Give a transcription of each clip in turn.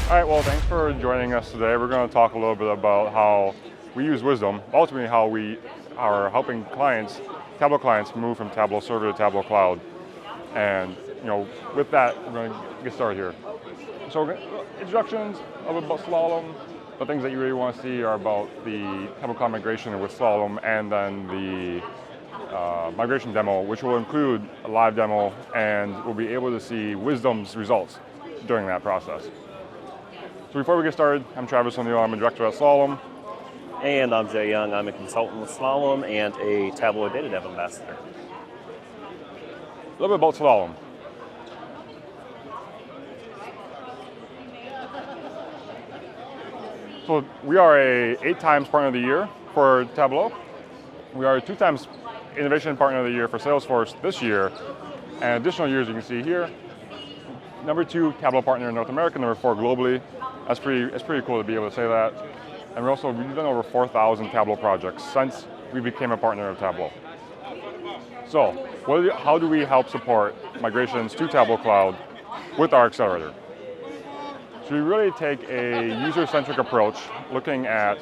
All right, well, thanks for joining us today. We're going to talk a little bit about how we use Wiiisdom, ultimately how we are helping clients, Tableau clients, move from Tableau Server to Tableau Cloud. And with that, we're going to get started here. So introductions about Slalom. The things that you really want to see are about the Tableau Cloud migration with Slalom, and then the migration demo, which will include a live demo, and we'll be able to see Wiiisdom's results during that process. So before we get started, I'm Travis O'Neill. I'm a director at Slalom. And I'm Jay Young. I'm a consultant with Slalom and a Tableau Data Dev Ambassador. A little bit about Slalom. So we are a 8 times Partner of the Year for Tableau. We are a 2 times Innovation Partner of the Year for Salesforce this year. And additional years you can see here. Number 2 Tableau Partner in North America, number 4 globally. It's pretty cool to be able to say that. And we've done over 4,000 Tableau projects since we became a partner of Tableau. So how do we help support migrations to Tableau Cloud with our accelerator? So we really take a user-centric approach, looking at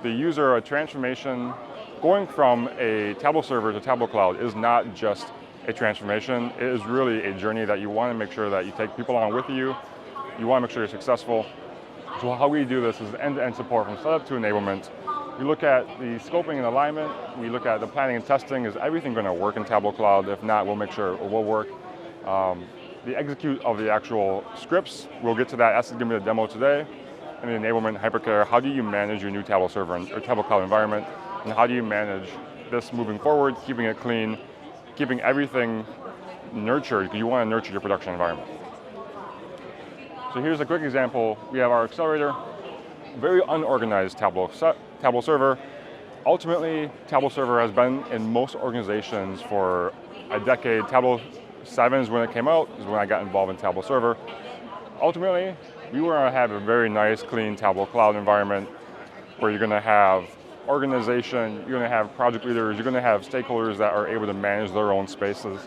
the user, a transformation. Going from a Tableau server to Tableau Cloud is not just a transformation. It is really a journey that you want to make sure that you take people on with you. You want to make sure you're successful. So how we do this is end-to-end support from setup to enablement. We look at the scoping and alignment. We look at the planning and testing. Is everything going to work in Tableau Cloud? If not, we'll make sure it will work. The execute of the actual scripts, we'll get to that. That's going to be the demo today. And the enablement, hypercare, how do you manage your new Tableau server or Tableau Cloud environment? And how do you manage this moving forward, keeping it clean, keeping everything nurtured, because you want to nurture your production environment. So here's a quick example. We have our accelerator, very unorganized Tableau server. Ultimately, Tableau server has been in most organizations for a decade. Tableau 7 is when it came out, is when I got involved in Tableau server. Ultimately, we want to have a very nice, clean Tableau Cloud environment where you're going to have organization, you're going to have project leaders, you're going to have stakeholders that are able to manage their own spaces.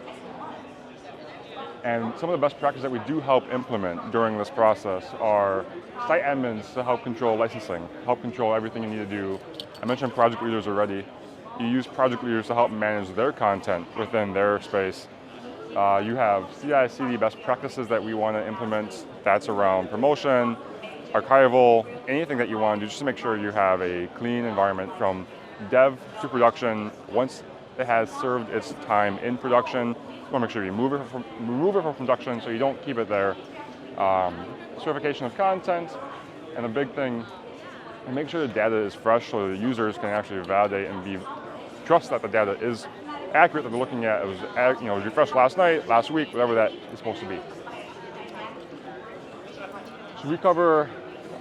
And some of the best practices that we do help implement during this process are site admins to help control licensing, help control everything you need to do. I mentioned project leaders already. You use project leaders to help manage their content within their space. You have CI/CD best practices that we want to implement. That's around promotion, archival, anything that you want to do just to make sure you have a clean environment from dev to production. Once it has served its time in production, you want to make sure you remove it from production so you don't keep it there. Certification of content, and a big thing, and make sure the data is fresh so the users can actually validate and trust that the data is accurate that they're looking at. It was refreshed last night, last week, whatever that is supposed to be. So we cover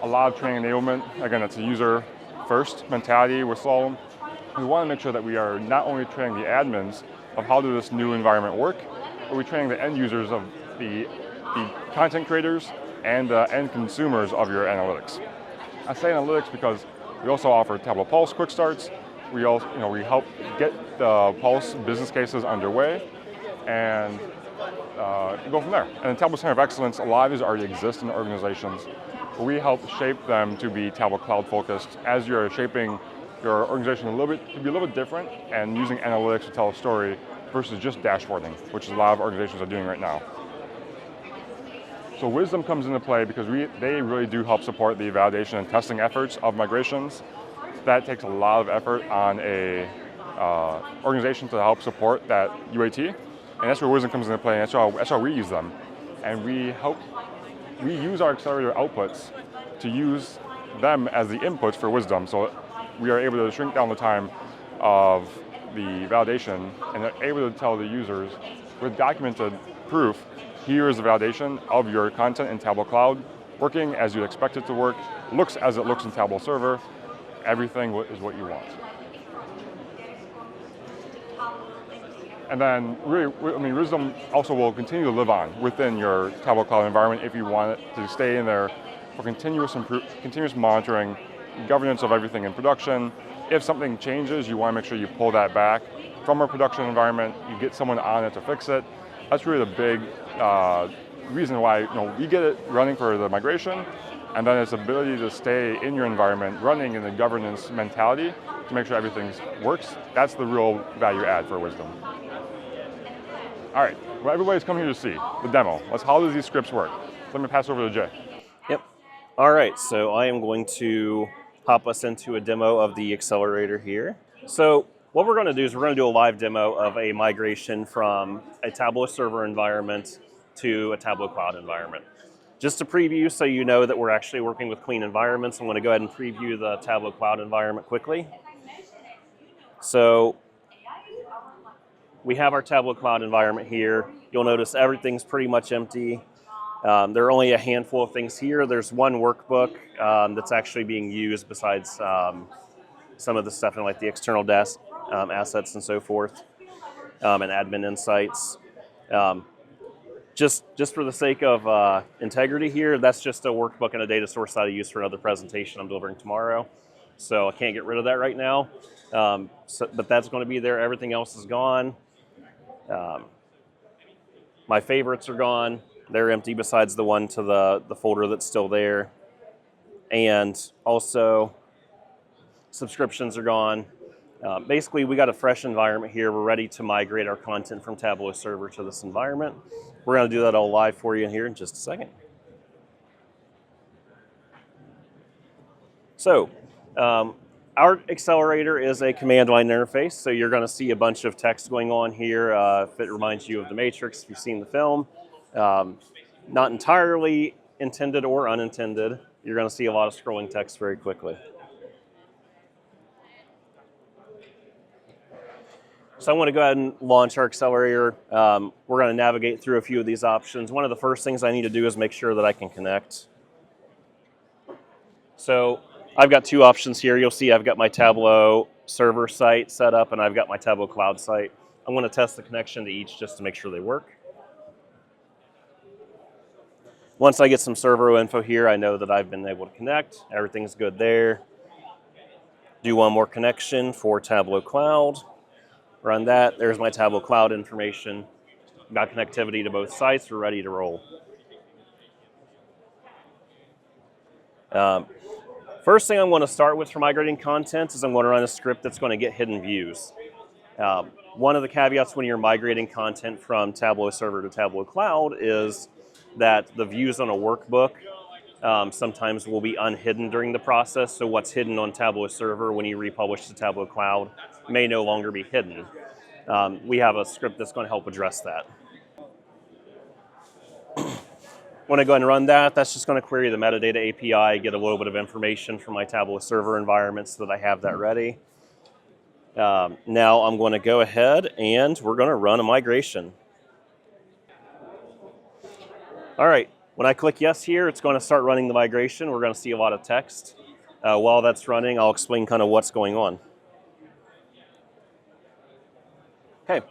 a lot of training enablement. Again, it's a user-first mentality with Slalom. We want to make sure that we are not only training the admins of how does this new environment work, but we're training the end users of the content creators and the end consumers of your analytics. I say analytics because we also offer Tableau Pulse quick starts. We help get the Pulse business cases underway and go from there. And the Tableau Center of Excellence, a lot of these already exist in organizations, but we help shape them to be Tableau Cloud focused as you're shaping your organization to be a little bit different and using analytics to tell a story versus just dashboarding, which a lot of organizations are doing right now. So Wiiisdom comes into play because they really do help support the validation and testing efforts of migrations. That takes a lot of effort on a organization to help support that UAT, and that's where Wiiisdom comes into play, and that's how we use them. And we use our accelerator outputs to use them as the inputs for Wiiisdom. So we are able to shrink down the time of the validation and are able to tell the users with documented proof, here is the validation of your content in Tableau Cloud, working as you expect it to work, looks as it looks in Tableau Server, everything is what you want. And then Wiiisdom also will continue to live on within your Tableau Cloud environment if you want it to stay in there for continuous monitoring, governance of everything in production. If something changes, you want to make sure you pull that back from our production environment, you get someone on it to fix it. That's really the big reason why we get it running for the migration, and then its ability to stay in your environment, running in the governance mentality to make sure everything works. That's the real value add for Wiiisdom. All right, well, everybody's come here to see the demo. How do these scripts work? So let me pass over to Jay. Yep. All right, so I am going to hop us into a demo of the accelerator here. So what we're going to do is we're going to do a live demo of a migration from a Tableau server environment to a Tableau cloud environment. Just to preview so you know that we're actually working with clean environments, I'm going to go ahead and preview the Tableau cloud environment quickly. So we have our Tableau cloud environment here. You'll notice everything's pretty much empty. There are only a handful of things here. There's one workbook that's actually being used besides some of the stuff in like the external desk assets and so forth, and admin insights. Just for the sake of integrity here, that's just a workbook and a data source that I use for another presentation I'm delivering tomorrow. So I can't get rid of that right now. But that's going to be there. Everything else is gone. My favorites are gone. They're empty besides the one to the folder that's still there. And also, subscriptions are gone. Basically, we got a fresh environment here. We're ready to migrate our content from Tableau server to this environment. We're going to do that all live for you here in just a second. So, our accelerator is a command line interface, so you're going to see a bunch of text going on here. If it reminds you of The Matrix, if you've seen the film. Not entirely intended or unintended. You're going to see a lot of scrolling text very quickly. So I want to go ahead and launch our accelerator. We're going to navigate through a few of these options. One of the first things I need to do is make sure that I can connect. So I've got two options here. You'll see I've got my Tableau server site set up and I've got my Tableau cloud site. I'm going to test the connection to each just to make sure they work. Once I get some server info here, I know that I've been able to connect. Everything's good there. Do one more connection for Tableau cloud. Run that. There's my Tableau cloud information. Got connectivity to both sites. We're ready to roll. First thing I'm going to start with for migrating content is I'm going to run a script that's going to get hidden views. One of the caveats when you're migrating content from Tableau server to Tableau cloud is that the views on a workbook sometimes will be unhidden during the process. So what's hidden on Tableau server when you republish to Tableau cloud may no longer be hidden. We have a script that's going to help address that. When I go ahead and run that, that's just going to query the metadata API, get a little bit of information from my Tableau server environment so that I have that ready. Now I'm going to go ahead and we're going to run a migration. All right, when I click yes here, it's going to start running the migration. We're going to see a lot of text. While that's running, I'll explain kind of what's going on. Okay.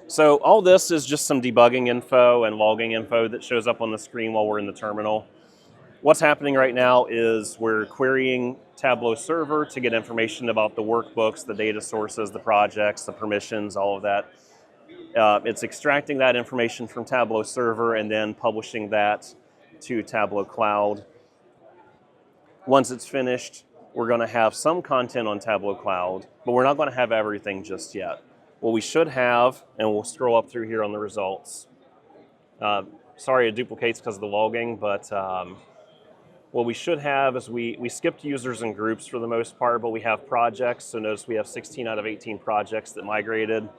So all this is just some debugging info and logging info that shows up on the screen while we're in the terminal. What's happening right now is we're querying Tableau server to get information about the workbooks, the data sources, the projects, the permissions, all of that. It's extracting that information from Tableau server and then publishing that to Tableau cloud. Once it's finished, we're going to have some content on Tableau cloud, but we're not going to have everything just yet. What we should have, and we'll scroll up through here on the results. Sorry, it duplicates because of the logging, but what we should have is we skipped users and groups for the most part, but we have projects. So notice we have 16 out of 18 projects that migrated,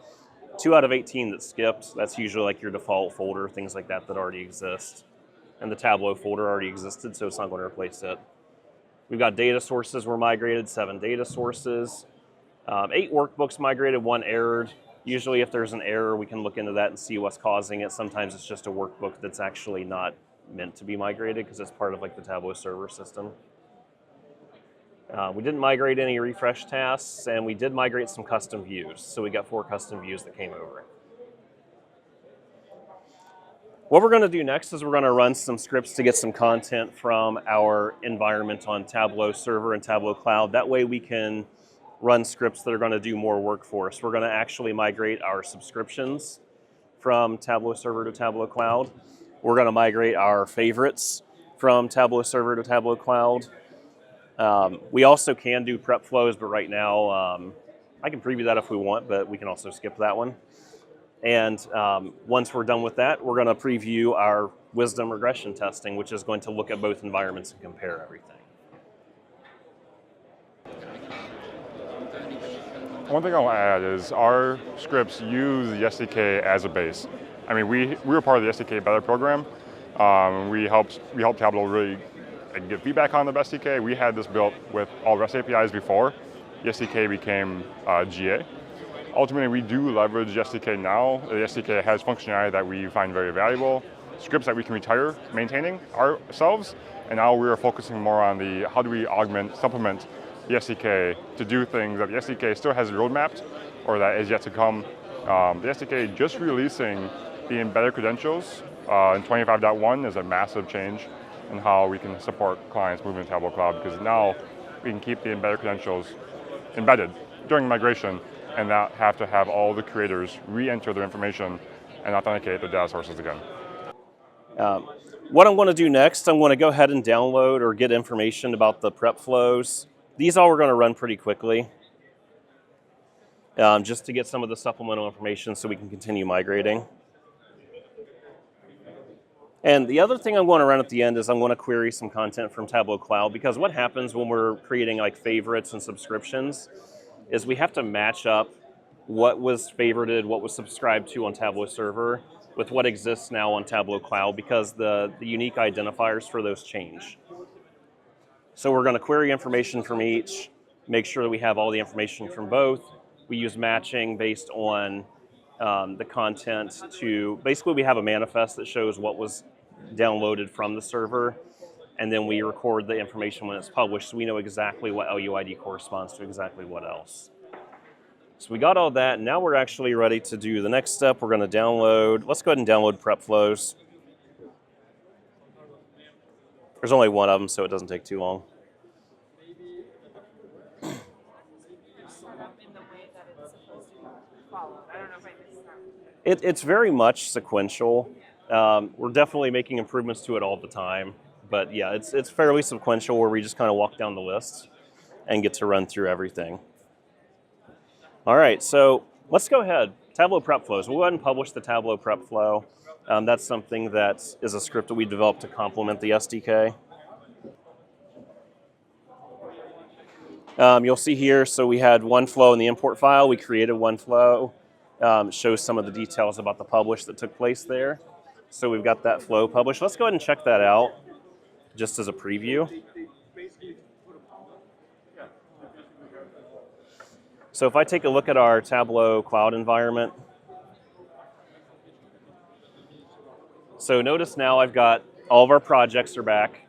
2 out of 18 that skipped. That's usually like your default folder, things like that that already exist. And the Tableau folder already existed, so it's not going to replace it. We've got data sources were migrated, 7 data sources. 8 workbooks migrated, 1 errored. Usually if there's an error, we can look into that and see what's causing it. Sometimes it's just a workbook that's actually not meant to be migrated because it's part of like the Tableau server system. We didn't migrate any refresh tasks, and we did migrate some custom views. So we got 4 custom views that came over. What we're going to do next is we're going to run some scripts to get some content from our environment on Tableau server and Tableau cloud. That way we can run scripts that are going to do more work for us. We're going to actually migrate our subscriptions from Tableau server to Tableau cloud. We're going to migrate our favorites from Tableau Server to Tableau Cloud. We also can do prep flows, but right now I can preview that if we want, but we can also skip that one. And once we're done with that, we're going to preview our Wiiisdom regression testing, which is going to look at both environments and compare everything. One thing I'll add is our scripts use the SDK as a base. I mean, we were part of the SDK Better program. We helped Tableau really get feedback on the SDK. We had this built with all REST APIs before the SDK became GA. Ultimately, we do leverage the SDK now. The SDK has functionality that we find very valuable, scripts that we can retire maintaining ourselves, and now we are focusing more on the how do we supplement the SDK to do things that the SDK still has roadmapped or that is yet to come. The SDK just releasing the embedded credentials in 25.1 is a massive change in how we can support clients moving to Tableau Cloud, because now we can keep the embedded credentials embedded during migration and not have to have all the creators re-enter their information and authenticate their data sources again. What I'm going to do next, I'm going to go ahead and download or get information about the prep flows. These all are going to run pretty quickly, just to get some of the supplemental information so we can continue migrating. And the other thing I'm going to run at the end is I'm going to query some content from Tableau Cloud, because what happens when we're creating like favorites and subscriptions is we have to match up what was favorited, what was subscribed to on Tableau Server with what exists now on Tableau Cloud, because the unique identifiers for those change. So we're going to query information from each, make sure that we have all the information from both. We use matching based on the content to, basically we have a manifest that shows what was downloaded from the server, and then we record the information when it's published so we know exactly what LUID corresponds to exactly what else. So we got all that, and now we're actually ready to do the next step. We're going to download, let's go ahead and download prep flows. There's only one of them, so it doesn't take too long. It's very much sequential. We're definitely making improvements to it all the time, but yeah, it's fairly sequential where we just kind of walk down the list and get to run through everything. All right, so let's go ahead. Tableau prep flows. We'll go ahead and publish the Tableau prep flow. That's something that is a script that we developed to complement the SDK. You'll see here, so we had one flow in the import file. We created one flow. It shows some of the details about the publish that took place there. So we've got that flow published. Let's go ahead and check that out just as a preview. So if I take a look at our Tableau Cloud environment, so notice now I've got all of our projects are back.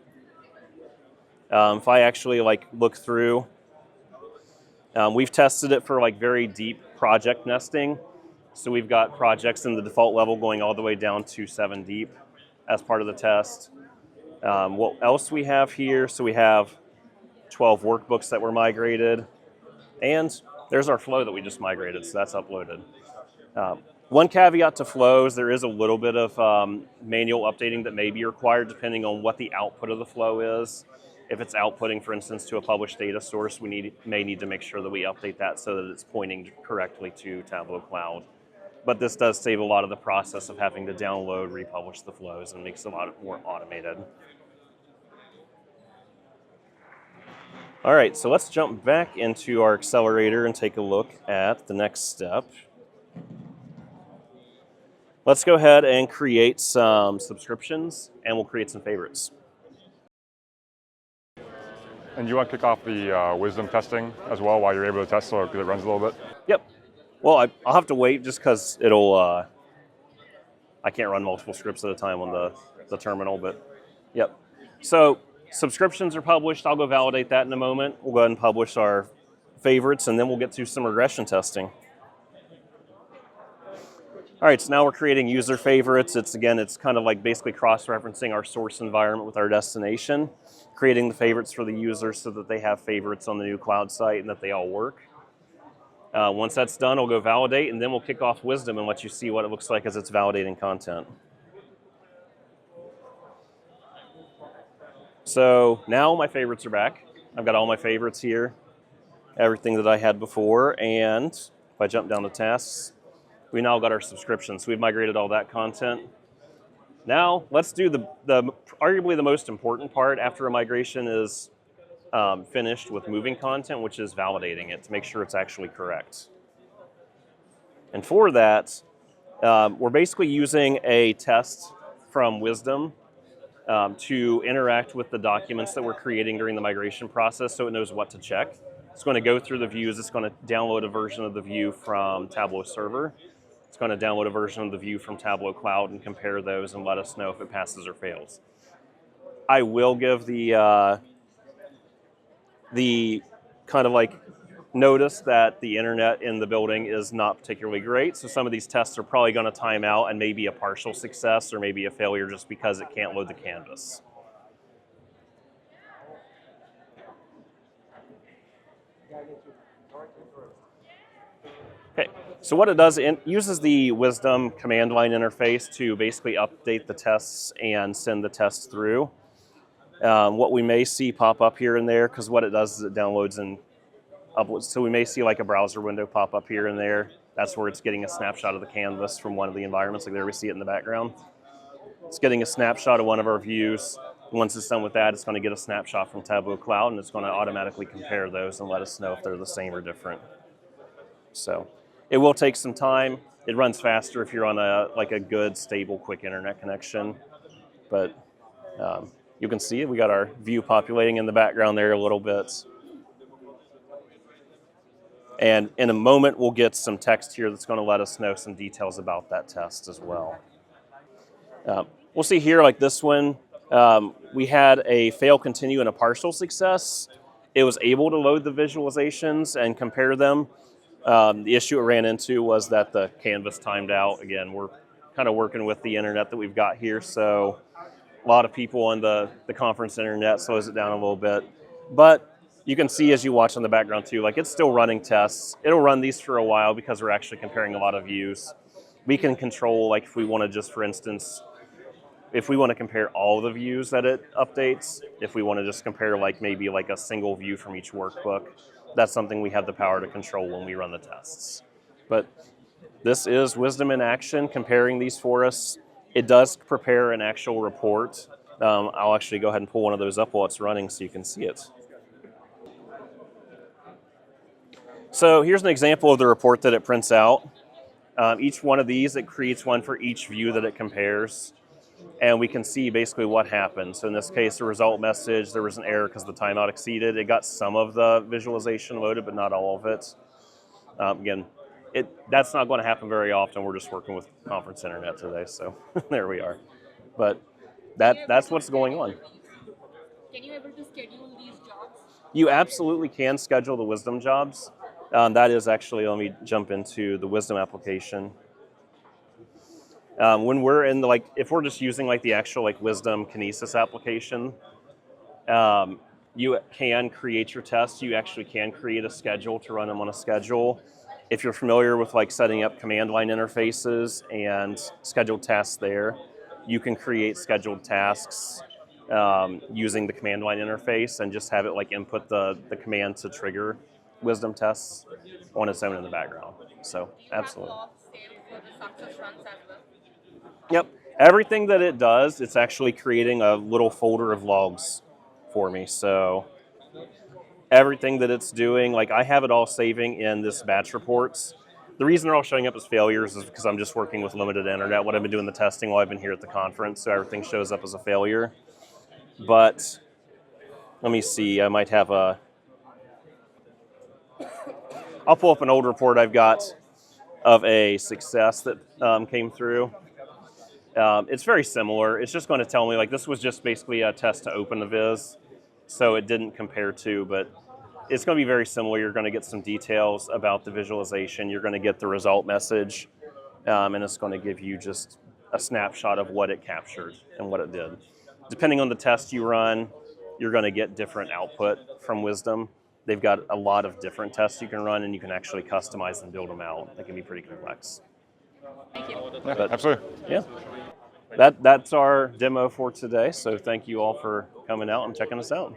If I actually look through, we've tested it for very deep project nesting. So we've got projects in the default level going all the way down to 7 deep as part of the test. What else we have here? So we have 12 workbooks that were migrated, and there's our flow that we just migrated, so that's uploaded. One caveat to flows, there is a little bit of manual updating that may be required depending on what the output of the flow is. If it's outputting, for instance, to a published data source, we may need to make sure that we update that so that it's pointing correctly to Tableau Cloud. But this does save a lot of the process of having to download, republish the flows, and makes it a lot more automated. All right, so let's jump back into our accelerator and take a look at the next step. Let's go ahead and create some subscriptions, and we'll create some favorites. And you want to kick off the Wiiisdom testing as well while you're able to test so it runs a little bit? Yep. Well, I'll have to wait just because it'll, I can't run multiple scripts at a time on the terminal, but yep. So subscriptions are published. I'll go validate that in a moment. We'll go ahead and publish our favorites, and then we'll get through some regression testing. All right, so now we're creating user favorites. It's kind of basically cross-referencing our source environment with our destination, creating the favorites for the users so that they have favorites on the new cloud site and that they all work. Once that's done, we'll go validate, and then we'll kick off Wiiisdom and let you see what it looks like as it's validating content. So now my favorites are back. I've got all my favorites here, everything that I had before, and if I jump down to tasks, we now got our subscriptions. So we've migrated all that content. Now let's do the arguably the most important part after a migration is finished with moving content, which is validating it to make sure it's actually correct. And for that, we're basically using a test from Wiiisdom to interact with the documents that we're creating during the migration process so it knows what to check. It's going to go through the views. It's going to download a version of the view from Tableau Server. It's going to download a version of the view from Tableau Cloud and compare those and let us know if it passes or fails. I will give the kind of like notice that the internet in the building is not particularly great. So some of these tests are probably going to time out and maybe a partial success or maybe a failure just because it can't load the canvas. Okay, so what it does, it uses the Wiiisdom command line interface to basically update the tests and send the tests through. What we may see pop up here and there, because what it does is it downloads and uploads. So we may see like a browser window pop up here and there. That's where it's getting a snapshot of the canvas from one of the environments. Like there we see it in the background. It's getting a snapshot of one of our views. Once it's done with that, it's going to get a snapshot from Tableau Cloud, and it's going to automatically compare those and let us know if they're the same or different. So it will take some time. It runs faster if you're on a good, stable, quick internet connection. But you can see it. We got our view populating in the background there a little bit. And in a moment, we'll get some text here that's going to let us know some details about that test as well. We'll see here, like this one, we had a fail continue and a partial success. It was able to load the visualizations and compare them. The issue it ran into was that the canvas timed out. Again, we're kind of working with the internet that we've got here, so a lot of people on the conference internet slows it down a little bit. But you can see as you watch on the background too, like it's still running tests. It'll run these for a while because we're actually comparing a lot of views. We can control, like if we want to just, for instance, if we want to compare all the views that it updates, if we want to just compare like maybe like a single view from each workbook, that's something we have the power to control when we run the tests. But this is Wiiisdom in action, comparing these for us. It does prepare an actual report. I'll actually go ahead and pull one of those up while it's running so you can see it. So here's an example of the report that it prints out. Each one of these, it creates one for each view that it compares. And we can see basically what happened. So in this case, the result message, there was an error because the timeout exceeded. It got some of the visualization loaded, but not all of it. Again, that's not going to happen very often. We're just working with conference internet today, so there we are. But that's what's going on. Can you able to schedule these jobs? You absolutely can schedule the Wiiisdom jobs. That is actually, let me jump into the Wiiisdom application. When we're in the, if we're just using the actual Wiiisdom Kinesis application, you can create your tests. You actually can create a schedule to run them on a schedule. If you're familiar with setting up command line interfaces and scheduled tasks there, you can create scheduled tasks using the command line interface and just have it input the command to trigger Wiiisdom tests on its own in the background. So absolutely. Yep. Everything that it does, it's actually creating a little folder of logs for me. So everything that it's doing, I have it all saving in this batch reports. The reason they're all showing up as failures is because I'm just working with limited internet. What I've been doing the testing while I've been here at the conference, so everything shows up as a failure. But let me see, I might have I'll pull up an old report I've got of a success that came through. It's very similar. It's just going to tell me, this was just basically a test to open the viz, so it didn't compare to, but it's going to be very similar. You're going to get some details about the visualization. You're going to get the result message, and it's going to give you just a snapshot of what it captured and what it did. Depending on the test you run, you're going to get different output from Wiiisdom. They've got a lot of different tests you can run, and you can actually customize and build them out. They can be pretty complex. Thank you. Yeah, absolutely. Yeah. That's our demo for today, so thank you all for coming out and checking us out.